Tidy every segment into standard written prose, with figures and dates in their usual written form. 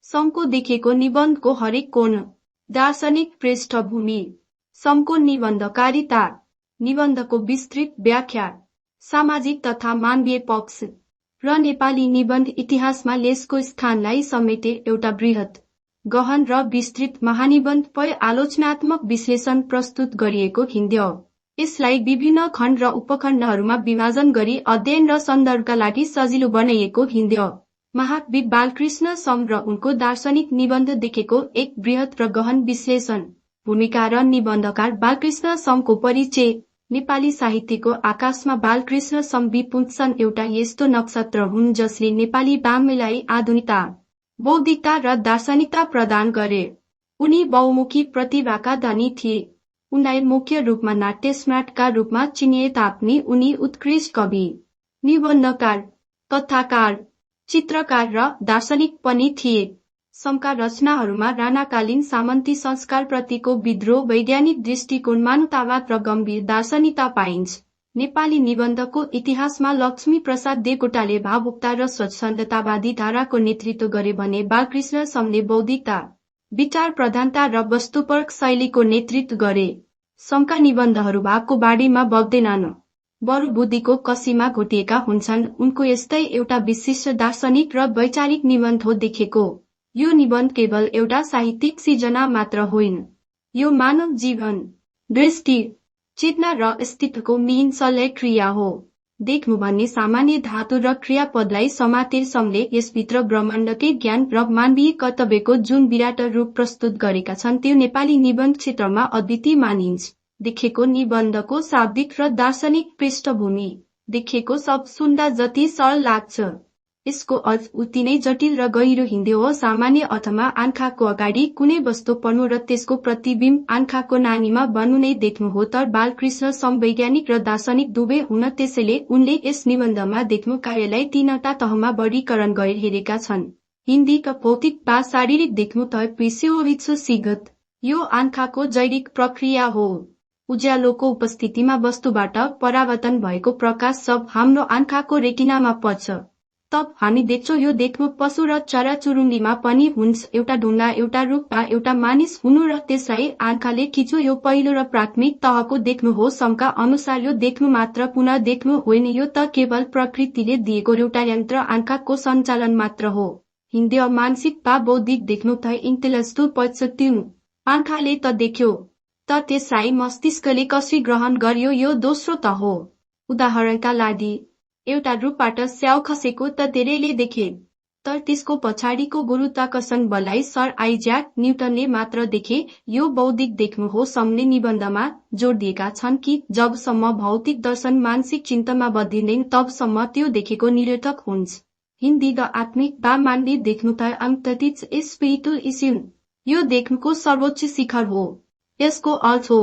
समको देखेको निबन्धको हरेक कोण। दार्शनिक पृष्ठभूमि। समको निबन्धकारिता। निबन्धको विस्तृत व्याख्या। सामाजिक तथा मानवीय पक्ष र नेपाली निबन्ध इतिहासमा यसको स्थानलाई समेटे एउटा बृहत, गहन र विस्तृत महानिबन्ध पर आलोचनात्मक विश्लेषण प्रस्तुत गरिएको हिन्दी। यसलाई विभिन्न खण्ड र उपखण्डहरूमा विभाजन गरी अध्ययन र सन्दर्भका लागि सजिलो बनाइएको हिन्दी। महाकवि बालकृष्ण सम र उनको दार्शनिक निबन्ध देखेको एक बृहत र गहन विश्लेषण। भूमिका र निबन्धकार बालकृष्ण समको परिचय। नेपाली साहित्यको आकाशमा बालकृष्ण सम विपुन्छन् एउटा यस्तो नक्षत्र हुन् जसले नेपाली वाङ्मयलाई आधुनिकता, बौद्धिकता र दार्शनिकता प्रदान गरे। उनी बहुमुखी प्रतिभाका धनी थिए। उनलाई मुख्य रूपमा नाट्य सम्राटका रूपमा चिनिए तापनि उनी उत्कृष्ट कवि, निबन्धकार, कथाकार, चित्रकार र दार्शनिक पनि थिए। समका रचनाहरूमा राणाकालीन सामन्ती संस्कारप्रतिको विद्रोह, वैज्ञानिक दृष्टिकोण, मानवतावाद र गम्भीर दार्शनिकता पाइन्छ। नेपाली निबन्धको इतिहासमा लक्ष्मी प्रसाद देवकोटाले भावुकता र स्वच्छन्दतावादी धाराको नेतृत्व गरे भने बालकृष्ण समले बौद्धिकता, विचार प्रधानता र वस्तुपरक शैलीको नेतृत्व गरे। समका निबन्धहरू भावको बाढीमा बग्दैनन्, बरु बुद्धिको कसीमा घोटिएका हुन्छन्। उनको यस्तै एउटा विशिष्ट दार्शनिक र वैचारिक निबन्ध हो देखेको। यो निबन्ध केवल एउटा साहित्यिक सिर्जना मात्र होइन, यो मानव जीवन, दृष्टि, चेतना र अस्तित्वको मिहिन संलय क्रिया हो। देख्नु भन्ने सामान्य धातु र क्रियापदलाई समातेर समले यसभित्र ब्रह्माण्डकै ज्ञान र मानवीय कर्तव्यको जुन विराट रूप प्रस्तुत गरेका छन् त्यो नेपाली निबन्ध क्षेत्रमा अद्वितीय मानिन्छ। देखेको निबन्धको शाब्दिक र दार्शनिक पृष्ठभूमि। देखेको शब्द सुन्दा जति सरल लाग्छ, यसको अर्थ उति नै जटिल र गहिरो हिँड्यो हो। सामान्य अर्थमा आँखाको अगाडि कुनै वस्तु पर्नु र त्यसको प्रतिबिम्ब आँखाको नानीमा बन्नु नै देख्नु हो। तर बालकृष्ण सम वैज्ञानिक र दार्शनिक दुवै हुन्, त्यसैले उनले यस निबन्धमा देख्नु कार्यलाई तीनवटा तहमा वर्गीकरण गरी हेरेका छन्। हिन्दी का भौतिक वा शारीरिक देख्नु त सिगत। यो आँखाको जैविक प्रक्रिया हो। उज्यालोको उपस्थितिमा वस्तुबाट परावर्तन भएको प्रकाश सब हाम्रो आँखाको रेटिनामा पर्छ। तब हामी देख्छौं। यो देख्नु पशु र चराचुरुङ्गीमा पनि हुन्छ। एउटा ढुङ्गा, एउटा रुख वा एउटा मानिस हुनु र त्यसलाई आँखाले खिच्नु, यो पहिलो र प्राथमिक तहको देख्नु हो। समका अनुसार यो देख्नु मात्र पुनः देख्नु होइन, यो त केवल प्रकृतिले दिएको एउटा यन्त्र आँखाको सञ्चालन मात्र हो। हिन्दी मानसिक वा बौद्धिक देख्नु त इन्टेलेक्चुअल पर्सेप्टिभ। आँखाले त देख्यो, त त्यसलाई मस्तिष्कले कसरी ग्रहण गर्यो यो दोस्रो त हो। उदाहरणका लागि एउटा रुखबाट स्याउ खसेको त धेरैले देखे, तर त्यसको पछाडिको गुरुत्वाकर्षण बललाई सर आइज्याक न्युटनले मात्र देखे। यो बौद्धिक देख्नु हो। समले निबन्धमा जोड दिएका छन् कि जबसम्म भौतिक दर्शन मानसिक चिन्तनमा बद्धिँदैन तबसम्म त्यो देखेको निरर्थक हुन्छ। हिन्दी द आत्मिक वा मानवीय देख्नु त अन्तरिक्ष स्पिरिचुअल इस्यु। यो देख्नुको सर्वोच्च शिखर हो। यसको अर्थ हो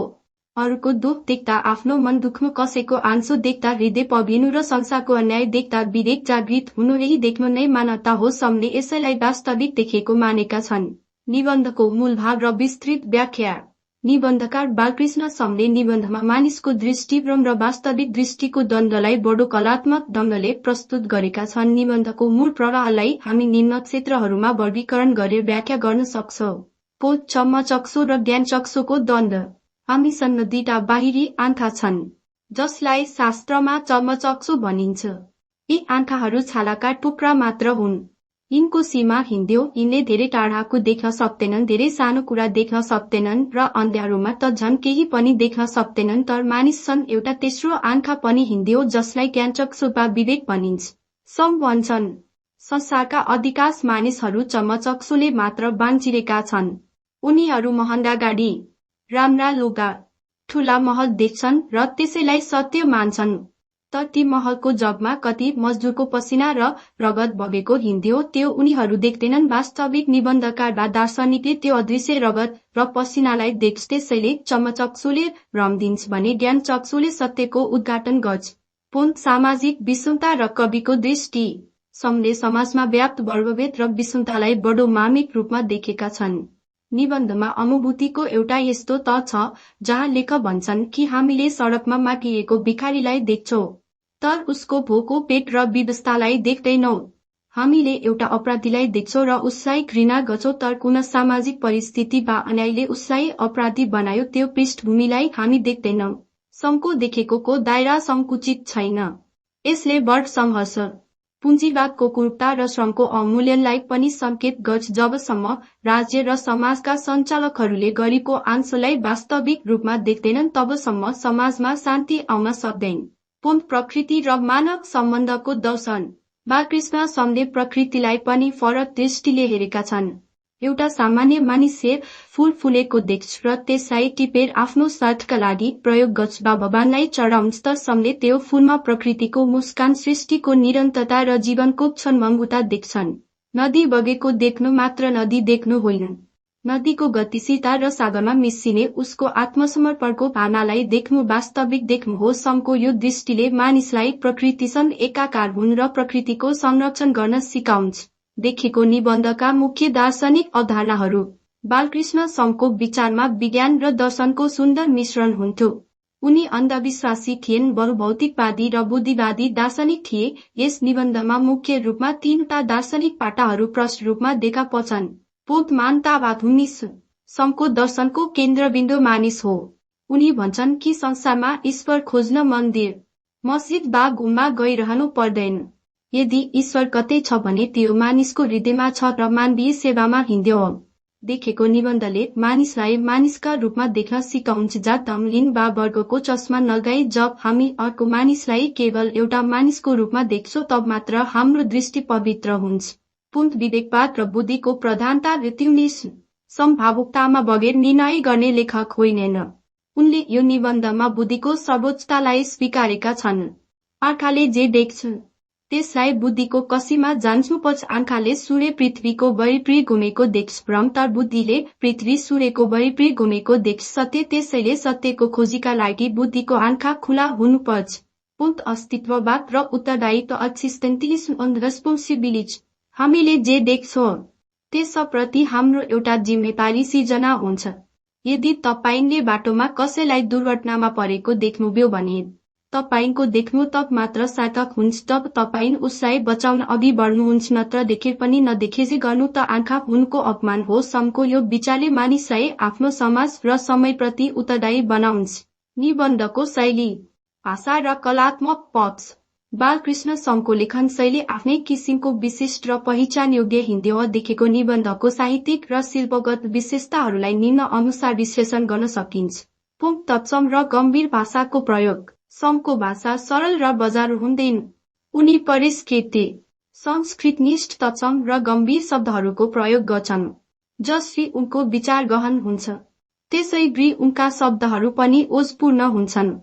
अरूको दुख देख्दा आफ्नो मन दुख्नु, कसैको आँसु देख्दा हृदय पग्लिनु र संसारको अन्याय देख्दा विवेक जागृत हुनु, यही देख्नु नै मानवता हो। समले यसैलाई वास्तविक देखेको मानेका छन्। निबन्धको मूल भाग र विस्तृत व्याख्या। निबन्धकार बालकृष्ण समले निबन्धमा मानिसको दृष्टिभ्रम र वास्तविक दृष्टिको द्वन्द्वलाई बडो कलात्मक ढङ्गले प्रस्तुत गरेका छन्। निबन्धको मूल प्रवाहलाई हामी निम्न क्षेत्रहरूमा वर्गीकरण गरेर व्याख्या गर्न सक्छौं। पोत चम्मचक्सो र ज्ञानचक्सोको द्वन्द्व। हामीसँग दुईटा बाहिरी आँखा छन्, जसलाई शास्त्रमा चम्मचक्सो भनिन्छ। यी आँखाहरू छालाका टुक्रा मात्र हुन्। यिनको सीमा हिँड्यो, यिनले धेरै टाढाको देख्न सक्दैनन्, धेरै सानो कुरा देख्न सक्दैनन् र अँध्यारोमा त झन् केही पनि देख्न सक्दैनन्। तर मानिस छन् एउटा तेस्रो आँखा पनि हिँड्यो, जसलाई ज्ञानचक्षु वा विवेक भनिन्छ। सम भन्छन् संसारका अधिकांश मानिसहरू चम्मचक्सुले मात्र बाँचिरहेका छन्। उनीहरू महँगा गाडी, राम्रा लुगा, ठूला महल देख्छन् र त्यसैलाई सत्य मान्छन्। तर ती महलको जगमा कति मजदुरको पसिना र रगत बगेको हिँड्यो, त्यो उनीहरू देख्दैनन्। वास्तविक निबन्धकार वा दार्शनिकले त्यो अदृश्य रगत र पसिनालाई देख्छ। त्यसैले चम्मचक्सुले भ्रम दिन्छ भने ज्ञानचक्षुले सत्यको उद्घाटन गर्छ। पुन सामाजिक विषमता र कविको दृष्टि। समले समाजमा व्याप्त वर्गभेद र विषमतालाई बडो मार्मिक रूपमा देखेका छन्। निबन्धमा अनुभूतिको एउटा यस्तो त छ जहाँ लेखक भन्छन् कि हामीले सडकमा मागिएको भिखारीलाई देख्छौं, तर उसको भोको पेट र व्यवस्थालाई देख्दैनौं। हामीले एउटा अपराधीलाई देख्छौं र उसलाई घृणा गर्छौं, तर कुन सामाजिक परिस्थिति वा अन्यायले उसलाई अपराधी बनायो त्यो पृष्ठभूमिलाई हामी देख्दैनौं। श्रमको देखेको दायरा संकुचित छैन। यसले बढ संघर्ष, पुँजीवादको कुरूपता र श्रमको अवमूल्यनलाई पनि संकेत गर्छ। जबसम्म राज्य र समाजका सञ्चालकहरूले गरिबको अंशलाई वास्तविक रूपमा देख्दैनन् तबसम्म समाजमा शान्ति आउन सक्दैन। पोप प्रकृति र मानव सम्बन्धको दर्शन। बालकृष्ण समले प्रकृतिलाई पनि फरक दृष्टिले हेरेका छन्। एउटा सामान्य मानिसले फूल फुलेको देख्छ र त्यसलाई टिपेर आफ्नो स्वार्थका लागि प्रयोग गर्छ वा भगवानलाई चढाउँछ, तर समले त्यो फूलमा प्रकृतिको मुस्कान, सृष्टिको निरन्तरता र जीवनको क्षणभङ्गुता देख्छन्। नदी बगेको देख्नु मात्र नदी देख्नु होइन, नदीको गतिशीलता र सागरमा मिसिने उसको आत्मसमर्पणको भावनालाई देख्नु वास्तविक देख्नु हो। समको यो दृष्टिले मानिसलाई प्रकृतिसँग एकाकार हुन र प्रकृतिको संरक्षण गर्न सिकाउँछ। देखेको निबन्धका मुख्य दार्शनिक अवधारणाहरू। बालकृष्ण समको विचारमा विज्ञान र दर्शनको सुन्दर मिश्रण हुन्थ्यो। उनी अन्धविश्वासी थिएन, बहुभौतिकवादी र बुद्धिवादी दार्शनिक थिए। यस निबन्धमा मुख्य रूपमा तीनवटा दार्शनिक पाटाहरू प्रष्ट रूपमा देखा पर्छन्। पोप मानवतावाद हुन्। समको दर्शनको केन्द्रबिन्दु मानिस हो। उनी भन्छन् कि संसारमा ईश्वर खोज्न मन्दिर, मस्जिद वा गुम्बा गइरहनु पर्दैन। यदि ईश्वर कतै छ भने त्यो मानिसको हृदयमा छ र मानवीय सेवामा हिँड्यो हो। देखेको निबन्धले मानिसलाई मानिसका रूपमा देख्न सिकाउँछ, जात, धर्म, लिङ्ग वा वर्गको चस्मा नलगाई। जब हामी अर्को मानिसलाई केवल एउटा मानिसको रूपमा देख्छौं तब मात्र हाम्रो दृष्टि पवित्र हुन्छ। पुनः विवेकवाद र बुद्धिको प्रधानता। समभावुकतामा बगैर निर्णय गर्ने लेखक होइनन्। उनले यो निबन्धमा बुद्धिको सर्वोच्चतालाई स्वीकारेका छन्। आँखाले जे देख्छ त्यसलाई बुद्धिको कसीमा जान्नुपर्छ। आँखाले सूर्य पृथ्वीको वरिपरि घुमेको देख्छ, भ्रम, तर बुद्धिले पृथ्वी सूर्यको वरिपरि घुमेको देख्छ सत्य। त्यसैले सत्यको खोजीका लागि बुद्धिको आँखा खुला हुनुपर्छ। पुनः अस्तित्ववाद र उत्तरदायित्व। एक्सिस्टेन्टिलिज्म एन्ड रेस्पोन्सिबिलिटी। हामीले जे देख्छौं त्यसप्रति हाम्रो एउटा जिम्मेवारी सिर्जना हुन्छ। यदि तपाईंले बाटोमा कसैलाई दुर्घटनामा परेको देख्नुभयो भने तपाईंको देख्नु तब मात्र सार्थक हुन्छ। तब तपाईं उसलाई बचाउन अघि बढ्नुहुन्छ, नत्र देखेर पनि नदेखेजी गर्नु त आँखा हुनुको अपमान हो। समको यो विचारले मानिसलाई आफ्नो समाज र समयप्रति उत्तरदायी बनाउँछ। निबन्धको शैली, भाषा र कलात्मक पक्ष। बालकृष्ण समको लेखन शैली आफ्नै किसिमको विशिष्ट र पहिचानयोग्य हिँड्यो। देखेको निबन्धको साहित्यिक र शिल्पगत विशेषताहरूलाई निम्न अनुसार विश्लेषण गर्न सकिन्छ। पुनः तत्सम र गम्भीर भाषाको प्रयोग। समको भाषा सरल र बजारु हुँदैन। उनी परिष्कृत, संस्कृतनिष्ठ, तत्सम र गम्भीर शब्दहरूको प्रयोग गर्छन्, जसले उनको विचार गहन हुन्छ। त्यसैगरी उनका शब्दहरू पनि ओजपूर्ण हुन्छन्।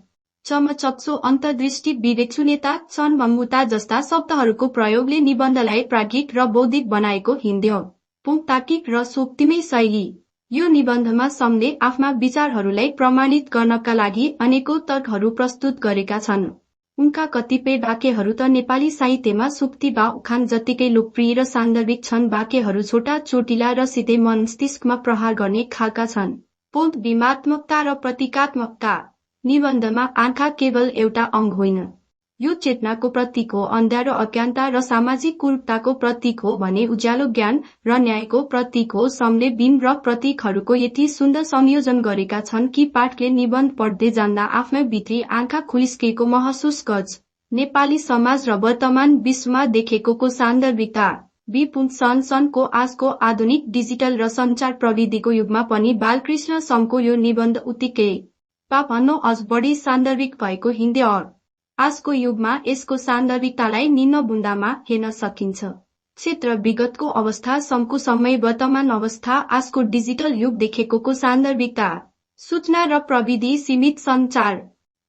चमचक्सो, अन्तर्दृष्टि, विवेकशून्यता, क्षणभङ्गुता जस्ता शब्दहरूको प्रयोगले निबन्धलाई प्राज्ञिक र बौद्धिक बनाएको हिँड्यो। पुनः तार्किक र सोक्तिमय शैली। यो निबन्धमा समले आफ्ना विचारहरूलाई प्रमाणित गर्नका लागि अनेकौं तर्कहरू प्रस्तुत गरेका छन्। उनका कतिपय वाक्यहरू त नेपाली साहित्यमा सूक्ति वा उखान जत्तिकै लोकप्रिय र सान्दर्भिक छन्। वाक्यहरू छोटा, चोटिला र सिधै मस्तिष्कमा प्रहार गर्ने खालका छन्। पुनः विमात्मकता र प्रतीकात्मकता। निबन्धमा आँखा केवल एउटा अंग होइन, यो चेतनाको प्रतीक हो। अन्धार, अज्ञानता र सामाजिक कुरूपताको प्रतीक हो भने उज्यालो ज्ञान र न्यायको प्रतीक हो। समले बिम्ब र प्रतीकहरूको यति सुन्दर संयोजन गरेका छन् कि पाठकले निबन्ध पढ्दै जाँदा आफ्नो भित्री आँखा खुलिस्केको महसुस गर्छ। नेपाली समाज र वर्तमान विश्वमा देखेको सान्दर्भिकता। विपुल सनको आजको आधुनिक डिजिटल र सञ्चार प्रविधिको युगमा पनि बालकृष्ण समको यो निबन्ध उत्तिकै भन्नु अझ बढी सान्दर्भिक भएको हिँड्यो। आजको युगमा यसको सान्दर्भिकतालाई निम्न बुन्दामा हेर्न सकिन्छ। क्षेत्र विगतको अवस्था, समको समय वर्तमान अवस्था, आजको डिजिटल युग देखेको सान्दर्भिकता। सूचना र प्रविधि, सीमित सञ्चार,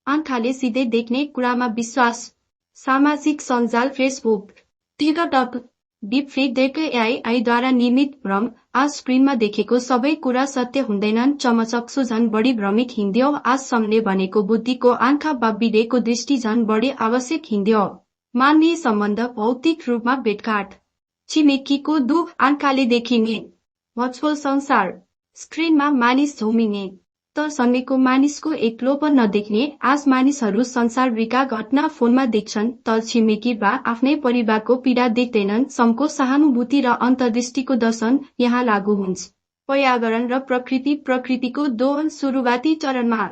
आँखाले सिधै देख्ने कुरामा विश्वास, सामाजिक सञ्जाल, फेसबुक, टिकटक, डिपफेक, एआईद्वारा निर्मित भ्रम। आज स्क्रिनमा देखेको सबै कुरा सत्य हुँदैनन्। चमचक्सो झन् बढी भ्रमिक हिँड्यो। आज समले भनेको बुद्धिको आँखा वा विवेकको दृष्टि झन् बढी आवश्यक हिँड्यो। मानवीय सम्बन्ध, भौतिक रूपमा भेटघाट, छिमेकीको दुख, आँखाले देखिने भर्चुअल संसार, स्क्रिनमा मानिस झुमिने, त सन्देको मानिसको एक्लोपन नदेख्ने आज मानिसहरू संसारभरिका घटना फोनमा देख्छन् त छिमेकी वा आफ्नै परिवारको पीडा देख्दैनन्। समको सहानुभूति र अन्तर्दृष्टिको दर्शन यहाँ लागू हुन्छ। पर्यावरण र प्रकृतिको दोहन सुरुवाती चरणमा।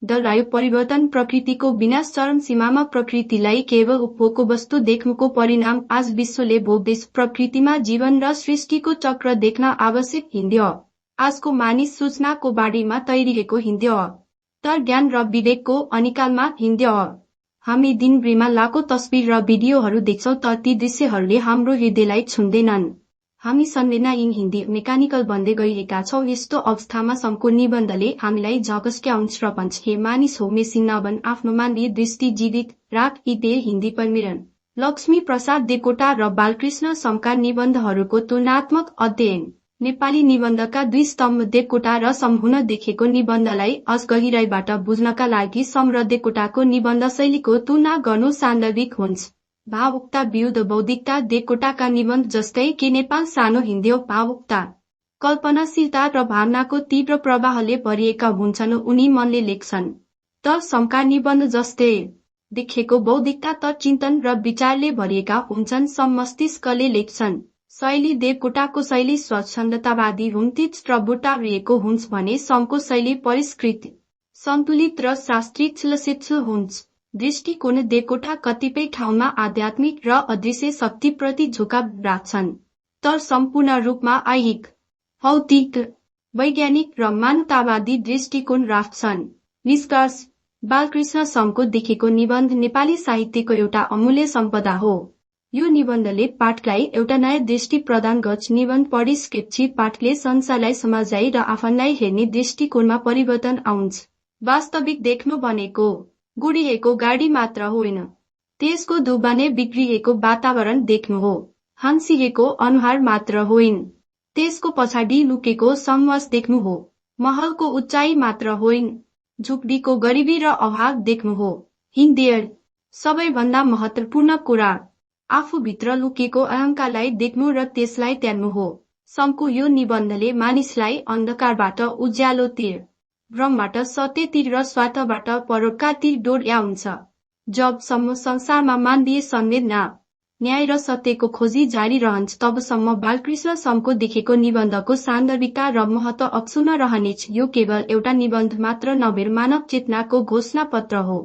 जलवायु परिवर्तन प्रकृतिको विनाश चरम सीमामा। प्रकृतिलाई केवल उपभोगको वस्तु देख्नुको परिणाम आज विश्वले भोग्दैछ। प्रकृतिमा जीवन र सृष्टिको चक्र देख्न आवश्यक हिँड्यो। आजको मानिस सूचनाको बाढीमा तैरिएको हिँड्यो तर ज्ञान र विवेकको अनिकालमा हिँड्यो। हामी दिनभरिमा लाखौं तस्बिर र भिडियोहरू देख्छौं तर ती दृश्यहरूले हाम्रो हृदयलाई छुँदैनन्। हामी संवेदनाहीन हिन्दी मेकानिकल बन्दै गइरहेका छौं। यस्तो अवस्थामा समको निबन्धले हामीलाई झकस्क्याउँछ र भन्छ, हे मानिस हो मेसिन नबन, आफ्नो मानवीय दृष्टि जीवित राख। इते हिन्दी परिमिरण लक्ष्मी प्रसाद देवकोटा र बालकृष्ण समका निबन्धहरूको तुलनात्मक अध्ययन। नेपाली निबन्धका दुई स्तम्भ देवकोटा र सम हुन देखेको निबन्धलाई अझ गहिराईबाट बुझ्नका लागि सम र देवकोटाको निबन्ध शैलीको तुलना गर्नु सान्दर्भिक हुन्छ। भावुकता विरुद्ध बौद्धिकता। देवकोटाका निबन्ध जस्तै कि नेपाल सानो हिँड्यो भावुकता, कल्पनाशीलता र भावनाको तीव्र प्रवाहले भरिएका हुन्छन्। उनी मनले लेख्छन्। तर समका निबन्ध जस्तै देखेको बौद्धिकता त चिन्तन र विचारले भरिएका हुन्छन्। सम मस्तिष्कले लेख्छन्। शैली देवकोटाको शैली स्वच्छन्दतावादी हुन्थिच र बुटारिएको हुन्छ भने समको शैली परिष्कृत, सन्तुलित र शास्त्रीय हुन्छ। दृष्टिकोण देवकोटा कतिपय ठाउँमा आध्यात्मिक र अदृश्य शक्तिप्रति झुकाव राख्छन् तर सम्पूर्ण रूपमा ऐहिक, भौतिक, वैज्ञानिक र मानवतावादी दृष्टिकोण राख्छन्। निष्कर्ष, बालकृष्ण समको देखेको निबन्ध नेपाली साहित्यको एउटा अमूल्य सम्पदा हो। यो निबन्धले पाठकलाई एउटा नयाँ दृष्टि प्रदान गर्छ। निबन्ध पढिसकेपछि पाठकले संसारलाई समाजलाई र आफन्लाई हेर्ने दृष्टिकोणमा परिवर्तन आउँछ। वास्तविक देख्नु भनेको गुडिएको गाडी मात्र होइन, त्यसको धुबाने बिग्रिएको वातावरण देख्नु हो। हन्सिएको अनुहार मात्र होइन, त्यसको पछाडि लुकेको संवास देख्नु हो। महलको उचाइ मात्र होइन, झुप्डीको गरिबी र अभाव देख्नु हो। हिन्देयर सबैभन्दा महत्त्वपूर्ण कुरा आफूभित्र लुकेको अहङ्कारलाई देख्नु र त्यसलाई त्याग्नु हो। समको यो निबन्धले मानिसलाई अन्धकारबाट उज्यालोतिर, भ्रमबाट सत्यतिर र स्वार्थबाट परोपकारतिर डोर्याउँछ। जबसम्म संसारमा मानवीय संवेदना, न्याय र सत्यको खोजी जारी रहन्छ तबसम्म बालकृष्ण समको देखेको निबन्धको सान्दर्भिकता र महत्त्व अक्षुण्ण रहनेछ। यो केवल एउटा निबन्ध मात्र नभएर मानव चेतनाको घोषणा पत्र हो।